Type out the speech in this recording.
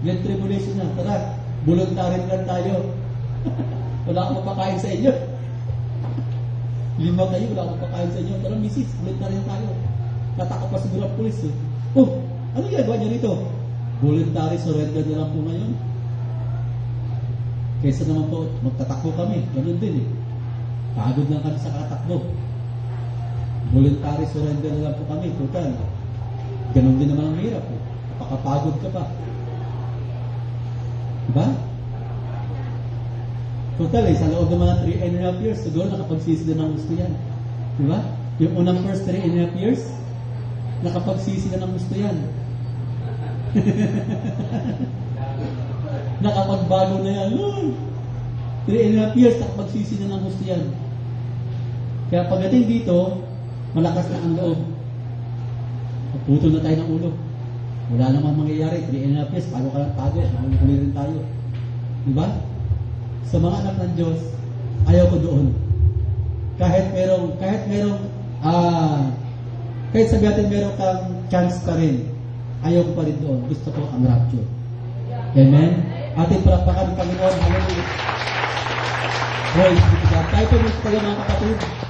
Great Tribulation na. Tara, voluntary lang tayo. Wala akong mapakain sa inyo. 5 kayo, wala akong mapakain sa inyo. Tara, misis, voluntary tayo. Tataka pa siguro ang pulis. Oh, ano ginagawa niya rito? Voluntary surrender na lang po ngayon. Kaysa naman po, magtatakbo kami. Ganun din eh. Pagod lang kami sa katakbo. Voluntary surrender na lang po kami. Total. Ganun din naman ang hirap eh. Napakapagod ka pa. Diba? Total eh, sa loob ng mga 3.5 years, siguro nakapagsisi na ng gusto yan. Diba? Yung unang first 3.5 years, nakapagsisi na ng gusto yan. Nakapagbago na yan. 3.5 years, nakapagsisi na ng gusto yan. Kaya pagdating dito, malakas na ang loob. Putol na tayo ng ulo. Wala namang mangyayari. 3.5 years, pago ka lang tago. Mahuli rin tayo. Diba? Sa mga anak ng Diyos, ayaw ko doon. Kahit sabi natin merong kang chance pa rin, ayaw ko pa rin doon. Gusto ko ang rapture. Amen? Ating palakpakan ng Panginoon. Hallelujah. Praise be to God. Tayo po mga kapatid.